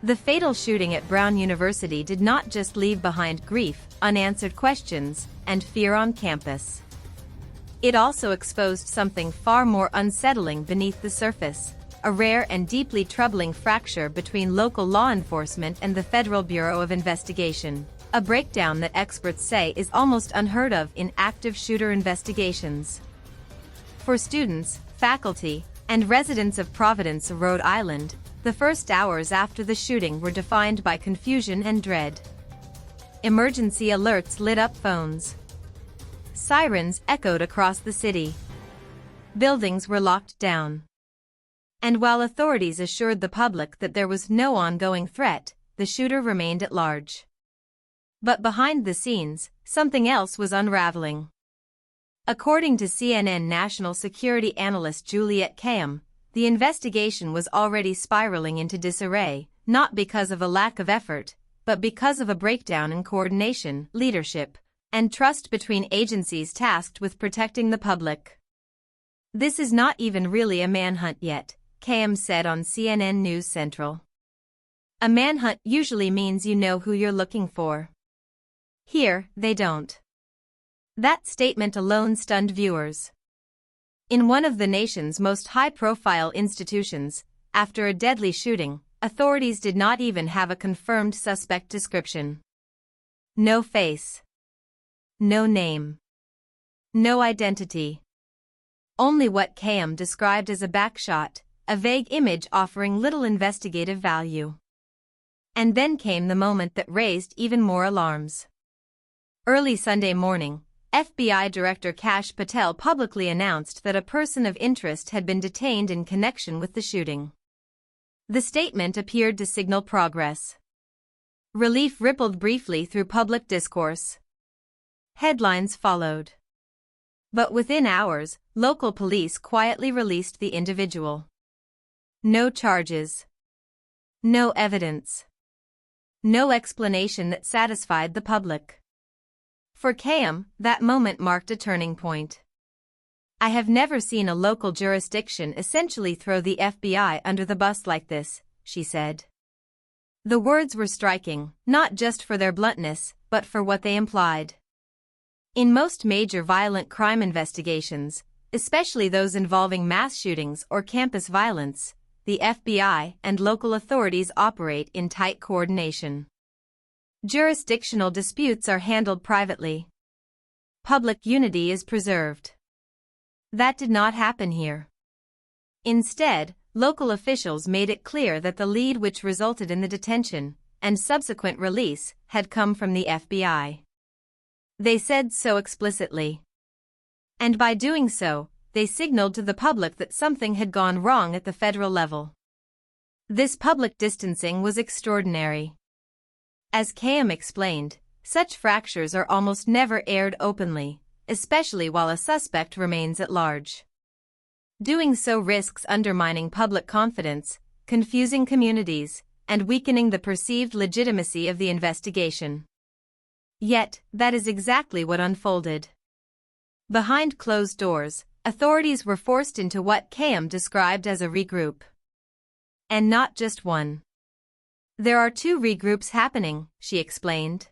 The fatal shooting at Brown University did not just leave behind grief, unanswered questions, and fear on campus. It also exposed something far more unsettling beneath the surface, a rare and deeply troubling fracture between local law enforcement and the Federal Bureau of Investigation, a breakdown that experts say is almost unheard of in active shooter investigations. For students, faculty, and residents of Providence, Rhode Island, the first hours after the shooting were defined by confusion and dread. Emergency alerts lit up phones. Sirens echoed across the city. Buildings were locked down. And while authorities assured the public that there was no ongoing threat, the shooter remained at large. But behind the scenes, something else was unraveling. According to CNN national security analyst Juliette Kayyem, the investigation was already spiraling into disarray, not because of a lack of effort, but because of a breakdown in coordination, leadership, and trust between agencies tasked with protecting the public. "This is not even really a manhunt yet," Kayyem said on CNN News Central. "A manhunt usually means you know who you're looking for. Here, they don't." That statement alone stunned viewers. In one of the nation's most high-profile institutions, after a deadly shooting, authorities did not even have a confirmed suspect description. No face. No name. No identity. Only what Kayyem described as a backshot, a vague image offering little investigative value. And then came the moment that raised even more alarms. Early Sunday morning, FBI Director Kash Patel publicly announced that a person of interest had been detained in connection with the shooting. The statement appeared to signal progress. Relief rippled briefly through public discourse. Headlines followed. But within hours, local police quietly released the individual. No charges. No evidence. No explanation that satisfied the public. For Kayyem, that moment marked a turning point. "I have never seen a local jurisdiction essentially throw the FBI under the bus like this," she said. The words were striking, not just for their bluntness, but for what they implied. In most major violent crime investigations, especially those involving mass shootings or campus violence, the FBI and local authorities operate in tight coordination. Jurisdictional disputes are handled privately. Public unity is preserved. That did not happen here. Instead, local officials made it clear that the lead which resulted in the detention and subsequent release had come from the FBI. They said so explicitly. And by doing so, they signaled to the public that something had gone wrong at the federal level. This public distancing was extraordinary. As Kayyem explained, such fractures are almost never aired openly, especially while a suspect remains at large. Doing so risks undermining public confidence, confusing communities, and weakening the perceived legitimacy of the investigation. Yet, that is exactly what unfolded. Behind closed doors, authorities were forced into what Kayyem described as a regroup. And not just one. "There are two regroups happening," she explained.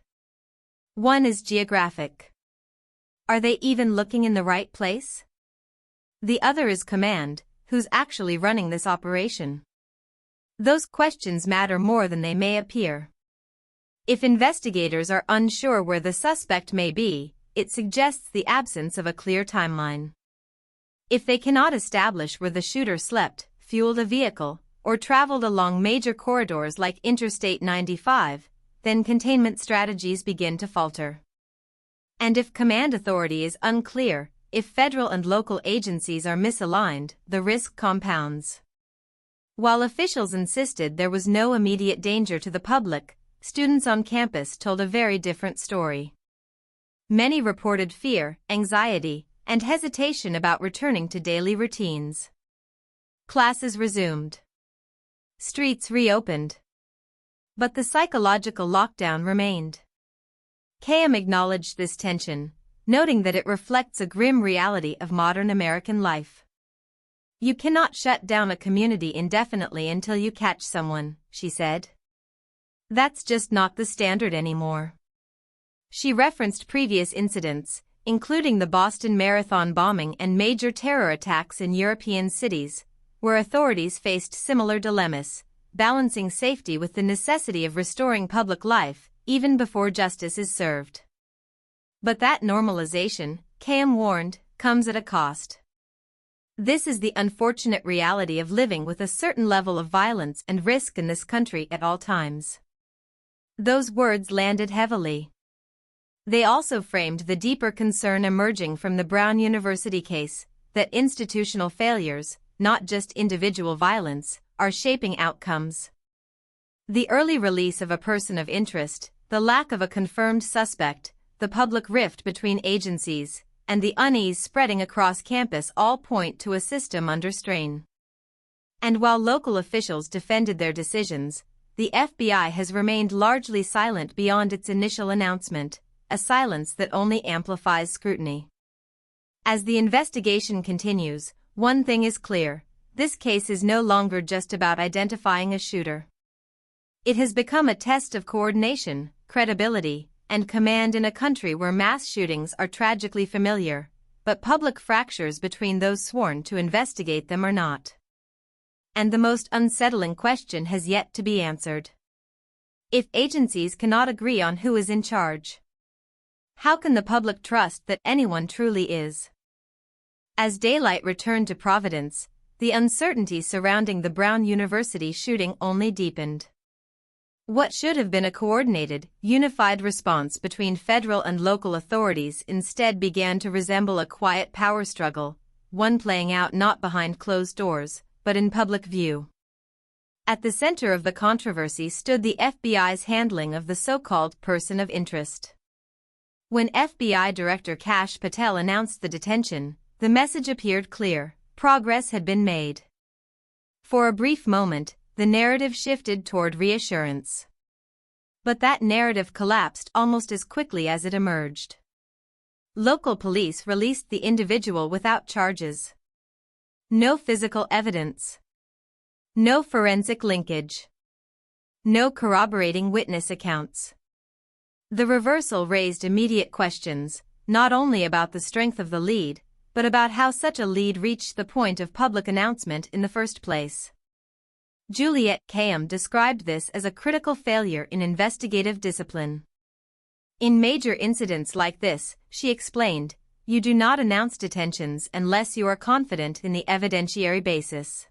"One is geographic. Are they even looking in the right place? The other is command, who's actually running this operation. Those questions matter more than they may appear. If investigators are unsure where the suspect may be, it suggests the absence of a clear timeline. If they cannot establish where the shooter slept, fueled a vehicle, or traveled along major corridors like Interstate 95, then containment strategies begin to falter. And if command authority is unclear, if federal and local agencies are misaligned, the risk compounds. While officials insisted there was no immediate danger to the public, students on campus told a very different story. Many reported fear, anxiety, and hesitation about returning to daily routines. Classes resumed. Streets reopened. But the psychological lockdown remained. Kayyem acknowledged this tension, noting that it reflects a grim reality of modern American life. "You cannot shut down a community indefinitely until you catch someone," she said. That's just not the standard anymore. She referenced previous incidents, including the Boston Marathon bombing and major terror attacks in European cities, where authorities faced similar dilemmas, balancing safety with the necessity of restoring public life, even before justice is served. But that normalization, Kayyem warned, comes at a cost. This is the unfortunate reality of living with a certain level of violence and risk in this country at all times. Those words landed heavily. They also framed the deeper concern emerging from the Brown University case, that institutional failures, not just individual violence, are shaping outcomes. The early release of a person of interest, the lack of a confirmed suspect, the public rift between agencies, and the unease spreading across campus all point to a system under strain. And while local officials defended their decisions, the FBI has remained largely silent beyond its initial announcement, a silence that only amplifies scrutiny. As the investigation continues, one thing is clear: this case is no longer just about identifying a shooter. It has become a test of coordination, credibility, and command in a country where mass shootings are tragically familiar, but public fractures between those sworn to investigate them are not. And the most unsettling question has yet to be answered. If agencies cannot agree on who is in charge, how can the public trust that anyone truly is? As daylight returned to Providence, the uncertainty surrounding the Brown University shooting only deepened. What should have been a coordinated, unified response between federal and local authorities instead began to resemble a quiet power struggle, one playing out not behind closed doors, but in public view. At the center of the controversy stood the FBI's handling of the so-called person of interest. When FBI Director Kash Patel announced the detention, the message appeared clear: progress had been made. For a brief moment, the narrative shifted toward reassurance. But that narrative collapsed almost as quickly as it emerged. Local police released the individual without charges. No physical evidence. No forensic linkage. No corroborating witness accounts. The reversal raised immediate questions, not only about the strength of the lead, but about how such a lead reached the point of public announcement in the first place. Juliette Kayyem described this as a critical failure in investigative discipline. In major incidents like this, she explained, you do not announce detentions unless you are confident in the evidentiary basis.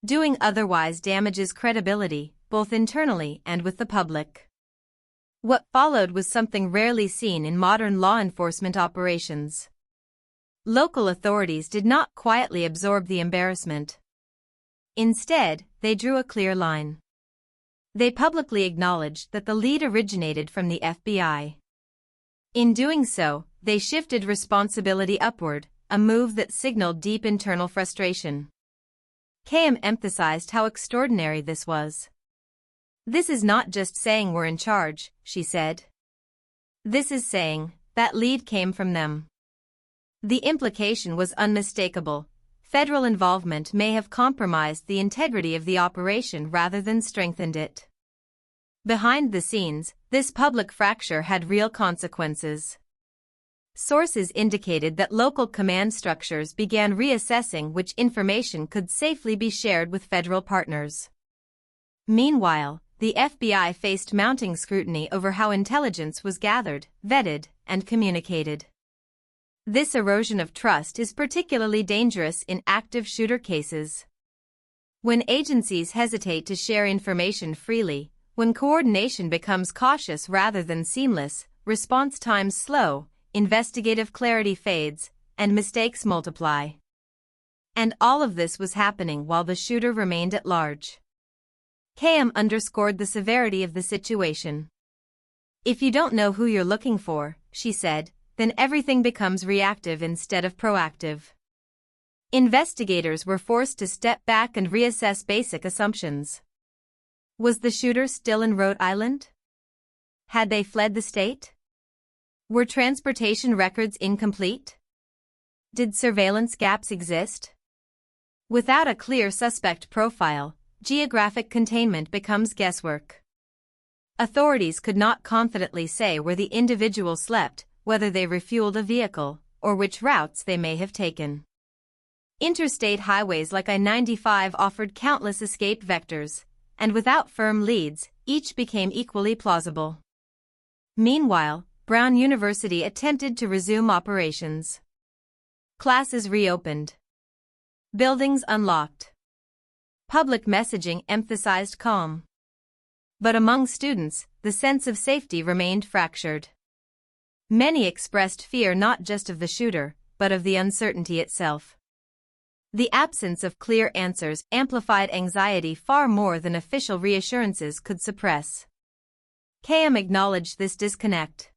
Doing otherwise damages credibility, both internally and with the public. What followed was something rarely seen in modern law enforcement operations. Local authorities did not quietly absorb the embarrassment. Instead, they drew a clear line. They publicly acknowledged that the lead originated from the FBI. In doing so, they shifted responsibility upward, a move that signaled deep internal frustration. Kayyem emphasized how extraordinary this was. This is not just saying we're in charge, she said. This is saying that lead came from them. The implication was unmistakable. Federal involvement may have compromised the integrity of the operation rather than strengthened it. Behind the scenes, this public fracture had real consequences. Sources indicated that local command structures began reassessing which information could safely be shared with federal partners. Meanwhile, the FBI faced mounting scrutiny over how intelligence was gathered, vetted, and communicated. This erosion of trust is particularly dangerous in active shooter cases. When agencies hesitate to share information freely, when coordination becomes cautious rather than seamless, response times slow, investigative clarity fades, and mistakes multiply. And all of this was happening while the shooter remained at large. Kayyem underscored the severity of the situation. If you don't know who you're looking for, she said, then everything becomes reactive instead of proactive. Investigators were forced to step back and reassess basic assumptions. Was the shooter still in Rhode Island? Had they fled the state? Were transportation records incomplete? Did surveillance gaps exist? Without a clear suspect profile, geographic containment becomes guesswork. Authorities could not confidently say where the individual slept, whether they refueled a vehicle, or which routes they may have taken. Interstate highways like I-95 offered countless escape vectors, and without firm leads, each became equally plausible. Meanwhile, Brown University attempted to resume operations. Classes reopened. Buildings unlocked. Public messaging emphasized calm. But among students, the sense of safety remained fractured. Many expressed fear not just of the shooter, but of the uncertainty itself. The absence of clear answers amplified anxiety far more than official reassurances could suppress. Kayyem acknowledged this disconnect.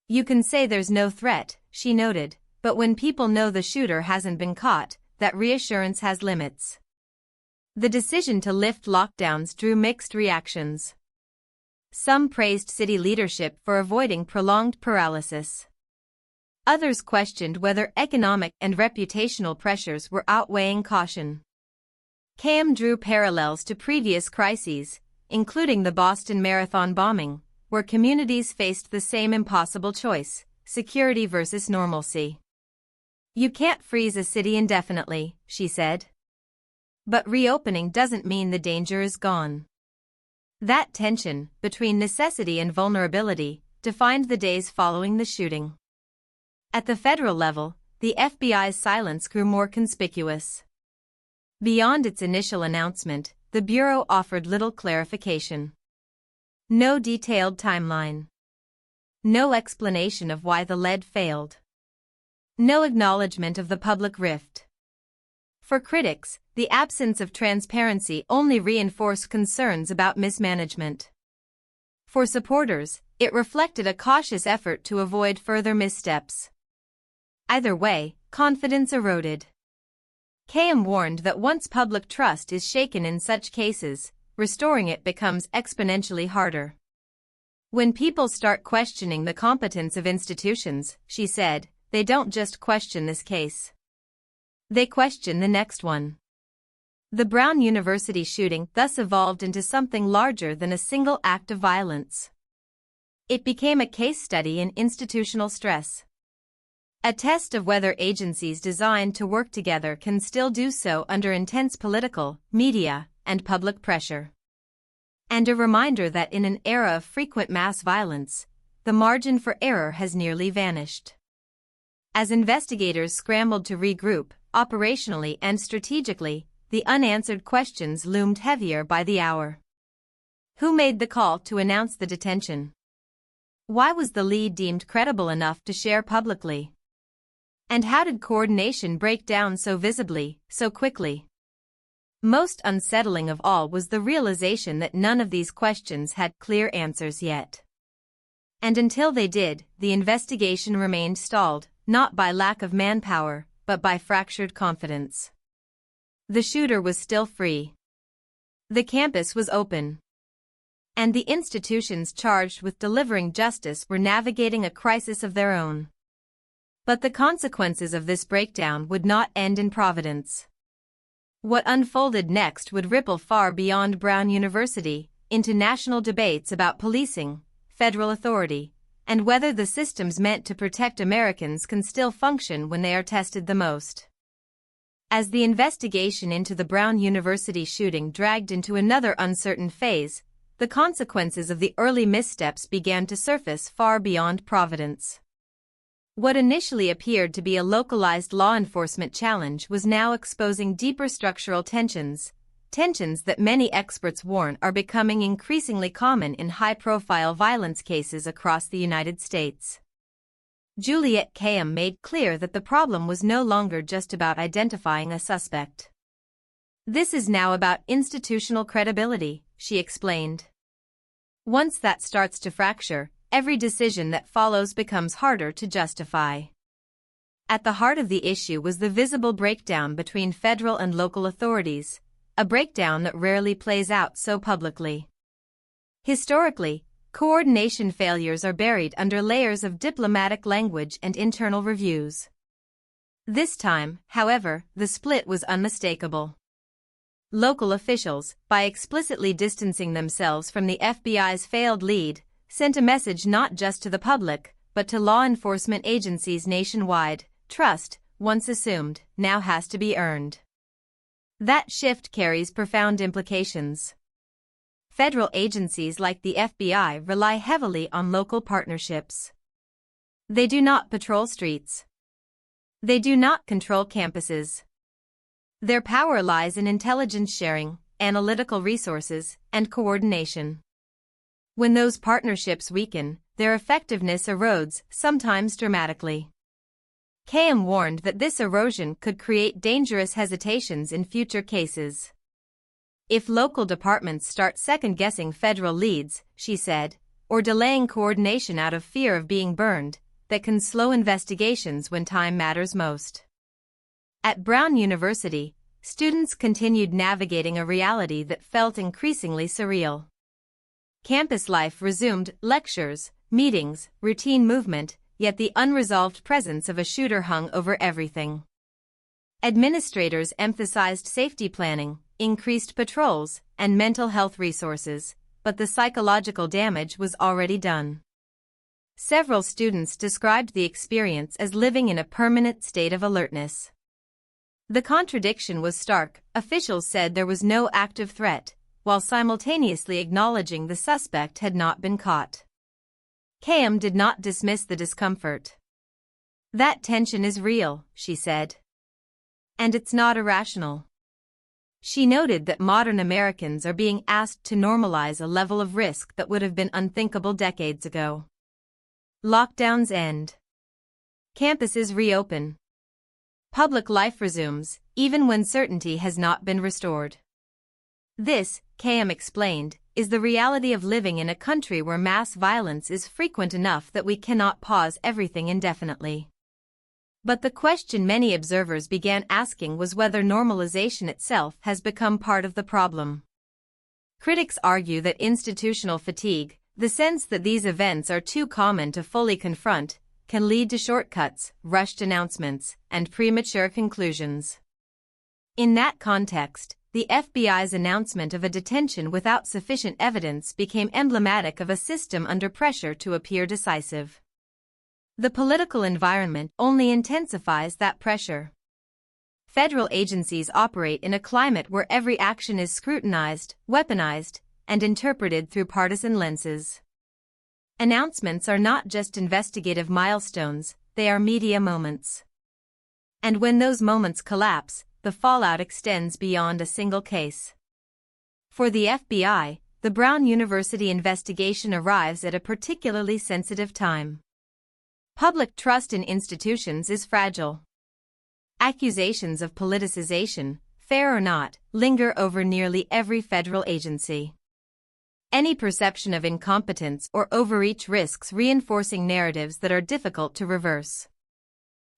"You can say there's no threat," she noted, "but when people know the shooter hasn't been caught, that reassurance has limits." The decision to lift lockdowns drew mixed reactions. Some praised city leadership for avoiding prolonged paralysis. Others questioned whether economic and reputational pressures were outweighing caution. Kayyem drew parallels to previous crises, including the Boston Marathon bombing, where communities faced the same impossible choice: security versus normalcy. "You can't freeze a city indefinitely," she said. But reopening doesn't mean the danger is gone. That tension, between necessity and vulnerability, defined the days following the shooting. At the federal level, the FBI's silence grew more conspicuous. Beyond its initial announcement, the Bureau offered little clarification. No detailed timeline. No explanation of why the lead failed. No acknowledgement of the public rift. For critics, the absence of transparency only reinforced concerns about mismanagement. For supporters, it reflected a cautious effort to avoid further missteps. Either way, confidence eroded. Kayyem warned that once public trust is shaken in such cases, restoring it becomes exponentially harder. "When people start questioning the competence of institutions," she said, "they don't just question this case. They question the next one." The Brown University shooting thus evolved into something larger than a single act of violence. It became a case study in institutional stress. A test of whether agencies designed to work together can still do so under intense political, media, and public pressure. And a reminder that in an era of frequent mass violence, the margin for error has nearly vanished. As investigators scrambled to regroup, operationally and strategically, the unanswered questions loomed heavier by the hour. Who made the call to announce the detention? Why was the lead deemed credible enough to share publicly? And how did coordination break down so visibly, so quickly? Most unsettling of all was the realization that none of these questions had clear answers yet. And until they did, the investigation remained stalled, not by lack of manpower, but by fractured confidence. The shooter was still free. The campus was open. And the institutions charged with delivering justice were navigating a crisis of their own. But the consequences of this breakdown would not end in Providence. What unfolded next would ripple far beyond Brown University, into national debates about policing, federal authority, and whether the systems meant to protect Americans can still function when they are tested the most. As the investigation into the Brown University shooting dragged into another uncertain phase, the consequences of the early missteps began to surface far beyond Providence. What initially appeared to be a localized law enforcement challenge was now exposing deeper structural tensions that many experts warn are becoming increasingly common in high-profile violence cases across the United States. Juliette Kayyem made clear that the problem was no longer just about identifying a suspect. "This is now about institutional credibility," she explained. "Once that starts to fracture, every decision that follows becomes harder to justify." At the heart of the issue was the visible breakdown between federal and local authorities, a breakdown that rarely plays out so publicly. Historically, coordination failures are buried under layers of diplomatic language and internal reviews. This time, however, the split was unmistakable. Local officials, by explicitly distancing themselves from the FBI's failed lead, sent a message not just to the public, but to law enforcement agencies nationwide: trust, once assumed, now has to be earned. That shift carries profound implications. Federal agencies like the FBI rely heavily on local partnerships. They do not patrol streets. They do not control campuses. Their power lies in intelligence sharing, analytical resources, and coordination. When those partnerships weaken, their effectiveness erodes, sometimes dramatically. Kayyem warned that this erosion could create dangerous hesitations in future cases. If local departments start second-guessing federal leads, she said, or delaying coordination out of fear of being burned, that can slow investigations when time matters most. At Brown University, students continued navigating a reality that felt increasingly surreal. Campus life resumed: lectures, meetings, routine movement, yet the unresolved presence of a shooter hung over everything. Administrators emphasized safety planning, increased patrols, and mental health resources, but the psychological damage was already done. Several students described the experience as living in a permanent state of alertness. The contradiction was stark. Officials said there was no active threat, while simultaneously acknowledging the suspect had not been caught. Kayyem did not dismiss the discomfort. That tension is real, she said. And it's not irrational. She noted that modern Americans are being asked to normalize a level of risk that would have been unthinkable decades ago. Lockdowns end. Campuses reopen. Public life resumes, even when certainty has not been restored. This, Kayyem explained, is the reality of living in a country where mass violence is frequent enough that we cannot pause everything indefinitely. But the question many observers began asking was whether normalization itself has become part of the problem. Critics argue that institutional fatigue, the sense that these events are too common to fully confront, can lead to shortcuts, rushed announcements, and premature conclusions. In that context, the FBI's announcement of a detention without sufficient evidence became emblematic of a system under pressure to appear decisive. The political environment only intensifies that pressure. Federal agencies operate in a climate where every action is scrutinized, weaponized, and interpreted through partisan lenses. Announcements are not just investigative milestones, they are media moments. And when those moments collapse, the fallout extends beyond a single case. For the FBI, the Brown University investigation arrives at a particularly sensitive time. Public trust in institutions is fragile. Accusations of politicization, fair or not, linger over nearly every federal agency. Any perception of incompetence or overreach risks reinforcing narratives that are difficult to reverse.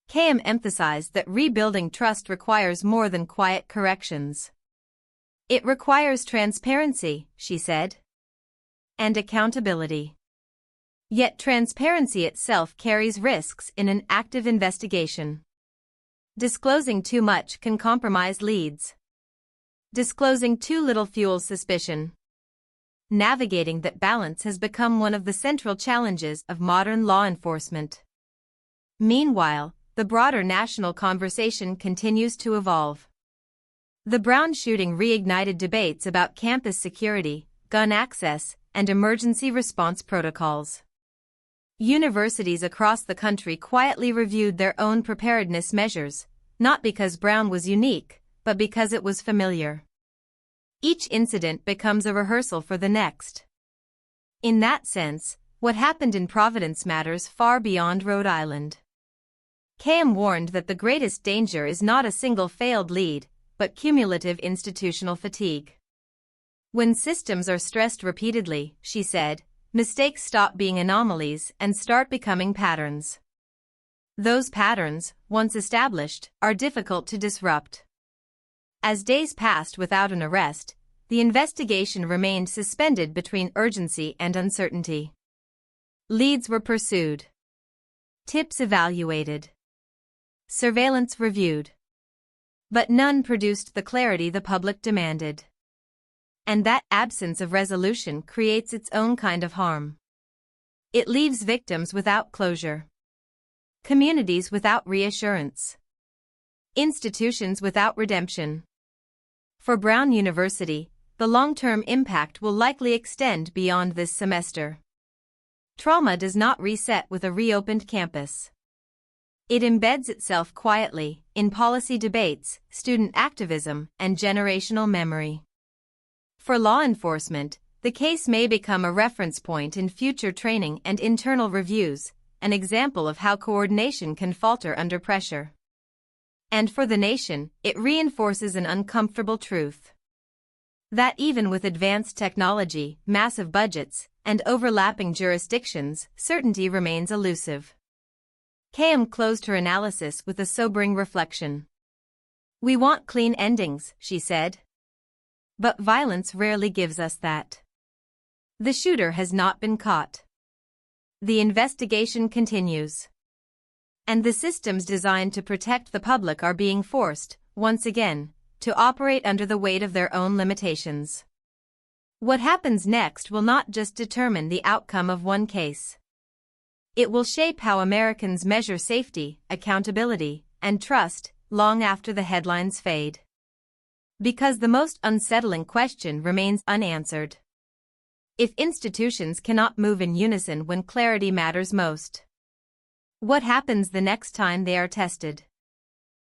Kayyem emphasized that rebuilding trust requires more than quiet corrections. It requires transparency, she said. And accountability. Yet transparency itself carries risks in an active investigation. Disclosing too much can compromise leads. Disclosing too little fuels suspicion. Navigating that balance has become one of the central challenges of modern law enforcement. Meanwhile, the broader national conversation continues to evolve. The Brown shooting reignited debates about campus security, gun access, and emergency response protocols. Universities across the country quietly reviewed their own preparedness measures, not because Brown was unique, but because it was familiar. Each incident becomes a rehearsal for the next. In that sense, what happened in Providence matters far beyond Rhode Island. Kayyem warned that the greatest danger is not a single failed lead, but cumulative institutional fatigue. When systems are stressed repeatedly, she said, mistakes stop being anomalies and start becoming patterns. Those patterns, once established, are difficult to disrupt. As days passed without an arrest, the investigation remained suspended between urgency and uncertainty. Leads were pursued. Tips evaluated. Surveillance reviewed. But none produced the clarity the public demanded. And that absence of resolution creates its own kind of harm. It leaves victims without closure, communities without reassurance, institutions without redemption. For Brown University, the long-term impact will likely extend beyond this semester. Trauma does not reset with a reopened campus. It embeds itself quietly in policy debates, student activism, and generational memory. For law enforcement, the case may become a reference point in future training and internal reviews, an example of how coordination can falter under pressure. And for the nation, it reinforces an uncomfortable truth. That even with advanced technology, massive budgets, and overlapping jurisdictions, certainty remains elusive. Kayyem closed her analysis with a sobering reflection. "We want clean endings," she said. But violence rarely gives us that. The shooter has not been caught. The investigation continues. And the systems designed to protect the public are being forced, once again, to operate under the weight of their own limitations. What happens next will not just determine the outcome of one case. It will shape how Americans measure safety, accountability, and trust, long after the headlines fade. Because the most unsettling question remains unanswered. If institutions cannot move in unison when clarity matters most, what happens the next time they are tested?